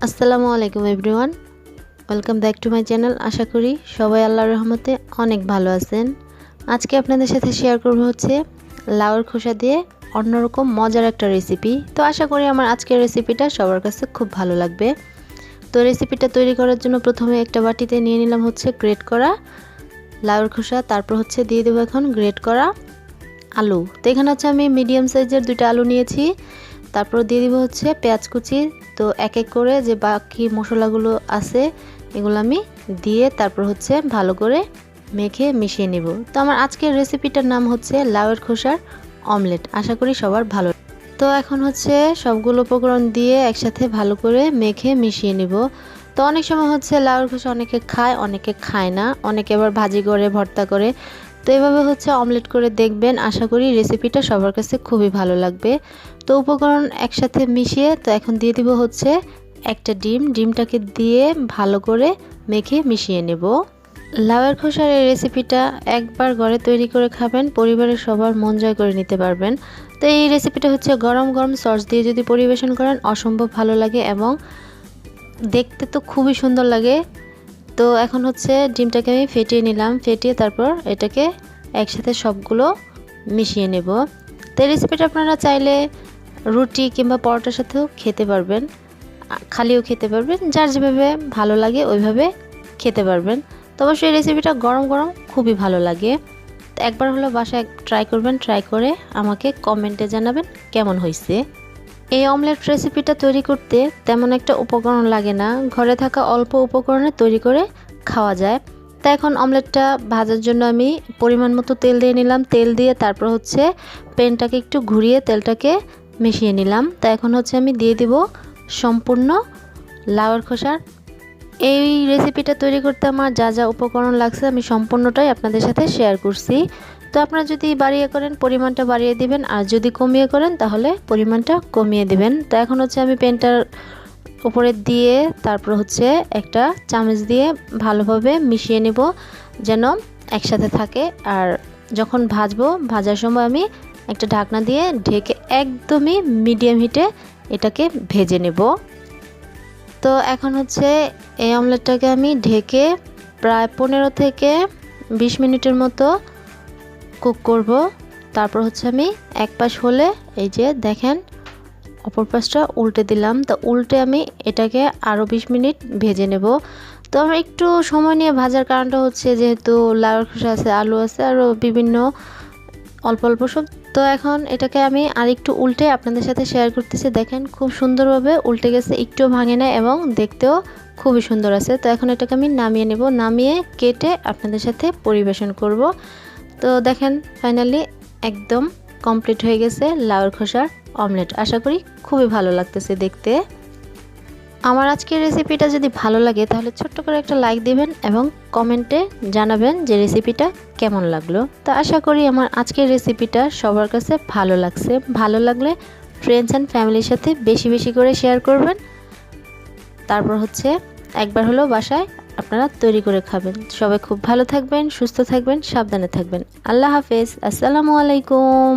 আসসালামু আলাইকুম everyone, welcome back to my channel. আশা করি সবাই আল্লাহর রহমতে অনেক ভালো আছেন। আজকে আপনাদের সাথে শেয়ার করব হচ্ছে লাউয়ের খোসা দিয়ে অন্যরকম মজার একটা রেসিপি। তো আশা করি আমার আজকের রেসিপিটা সবার কাছে খুব ভালো লাগবে। তো রেসিপিটা তৈরি করার জন্য প্রথমে একটা বাটিতে নিয়ে নিলাম হচ্ছে গ্রেট করা লাউয়ের খোসা, তারপর হচ্ছে দিয়ে দেবো এখন গ্রেট করা আলু। তো এখানে হচ্ছে আমি মিডিয়াম সাইজের 2টা আলু নিয়েছি। তারপর দিয়ে দিব হচ্ছে পেঁয়াজ কুচি। তো এক এক করে যে বাকি মশলাগুলো আছে এগুলো আমি দিয়ে তারপর হচ্ছে ভালো করে মেখে মিশিয়ে নিব। তো আমার আজকের রেসিপিটার নাম হচ্ছে লাউয়ের খোসার অমলেট। আশা করি সবার ভালো। তো এখন হচ্ছে সবগুলো উপকরণ দিয়ে একসাথে ভালো করে মেখে মিশিয়ে নিব। তো অনেক সময় হচ্ছে লাউয়ের খোসা অনেকে খায়, অনেকে খায় না, অনেকে আবার ভাজি করে ভর্তা করে। তো এভাবে হচ্ছে অমলেট করে দেখবেন, আশা করি রেসিপিটা সবার কাছে খুবই ভালো লাগবে। তো উপকরণ একসাথে মিশিয়ে তো এখন দিয়ে দিব হচ্ছে একটা ডিমটাকে দিয়ে ভালো করে মেখে মিশিয়ে নেব। লাউয়ের খোসার এই রেসিপিটা একবার ঘরে তৈরি করে খাবেন, পরিবারের সবার মন জয় করে নিতে পারবেন। তো এই রেসিপিটা হচ্ছে গরম গরম সস দিয়ে যদি পরিবেশন করেন অসম্ভব ভালো লাগে এবং দেখতে তো খুবই সুন্দর লাগে। তো এখন হচ্ছে ডিমটাকে আমি ফেটিয়ে নিলাম, ফেটিয়ে তারপর এটাকে একসাথে সবগুলো মিশিয়ে নেব। তো এই রেসিপিটা আপনারা চাইলে রুটি কিংবা পরোটার সাথেও খেতে পারবেন, খালিও খেতে পারবেন, যার যেভাবে ভালো লাগে ওইভাবে খেতে পারবেন। তো অবশ্যই এই রেসিপিটা গরম গরম খুবই ভালো লাগে। তো একবার হলো বাসায় ট্রাই করবেন, ট্রাই করে আমাকে কমেন্টে জানাবেন কেমন হয়েছে। এই অমলেট রেসিপিটা তৈরি করতে তেমন একটা উপকরণ লাগে না, ঘরে থাকা অল্প উপকরণে তৈরি করে খাওয়া যায়। তো এখন অমলেটটা ভাজার জন্য আমি পরিমাণ মতো তেল দিয়ে নিলাম। তেল দিয়ে তারপর হচ্ছে প্যানটাকে একটু ঘুরিয়ে তেলটাকে মিশিয়ে নিলাম। তো এখন হচ্ছে আমি দিয়ে দিব সম্পূর্ণ লাউয়ের খোসার। এই রেসিপিটা তৈরি করতে আমার যা যা উপকরণ লাগছে আমি সম্পূর্ণটাই আপনাদের সাথে শেয়ার করছি। তো আপনারা যদি বাড়িয়ে করেন পরিমাণটা বাড়িয়ে দিবেন, আর যদি কমিয়ে করেন তাহলে পরিমাণটা কমিয়ে দিবেন। তো এখন হচ্ছে আমি প্যানটার উপরে দিয়ে তারপর হচ্ছে একটা চামচ দিয়ে ভালোভাবে মিশিয়ে নেব যেন একসাথে থাকে। আর যখন ভাজার সময় আমি একটা ঢাকনা দিয়ে ঢেকে একদমই মিডিয়াম হিটে এটাকে ভেজে নেব। তো এখন হচ্ছে এই অমলেটটাকে আমি ঢেকে প্রায় 15 থেকে 20 মিনিটের মতো কুক করব। তারপর হচ্ছে আমি এক পাশ হলে এই যে দেখেন অপর পাশটা উল্টে দিলাম। তো উল্টে আমি এটাকে আরও 20 মিনিট ভেজে নেব। তো আমার একটু সময় নিয়ে ভাজার কারণটা হচ্ছে যেহেতু লাউয়ের খোসা আছে, আলু আছে, আরও বিভিন্ন অল্প অল্প সব। তো এখন এটাকে আমি আরেকটু উল্টে আপনাদের সাথে শেয়ার করতেছি। দেখেন খুব সুন্দরভাবে উল্টে গেছে, একটু ভাঙে না এবং দেখতেও খুবই সুন্দর আছে। তো এখন এটাকে আমি নামিয়ে নেব, নামিয়ে কেটে আপনাদের সাথে পরিবেশন করব। তো দেখেন ফাইনালি একদম কমপ্লিট হয়ে গেছে লাউয়ের খোসার অমলেট। আশা করি খুবই ভালো লাগতেছে দেখতে। আমার আজকের রেসিপিটা যদি ভালো লাগে তাহলে ছোট্ট করে একটা লাইক দিবেন এবং কমেন্টে জানাবেন যে রেসিপিটা কেমন লাগলো। তো আশা করি আমার আজকের রেসিপিটা সবার কাছে ভালো লাগছে। ভালো লাগলে ফ্রেন্ডস অ্যান্ড ফ্যামিলির সাথে বেশি বেশি করে শেয়ার করবেন। তারপর হচ্ছে একবার হলো বাসায় আপনারা তৈরি করে খাবেন। সবাই খুব ভালো থাকবেন, সুস্থ থাকবেন, সাবধানে থাকবেন। আল্লাহ হাফেজ, আসসালামু আলাইকুম।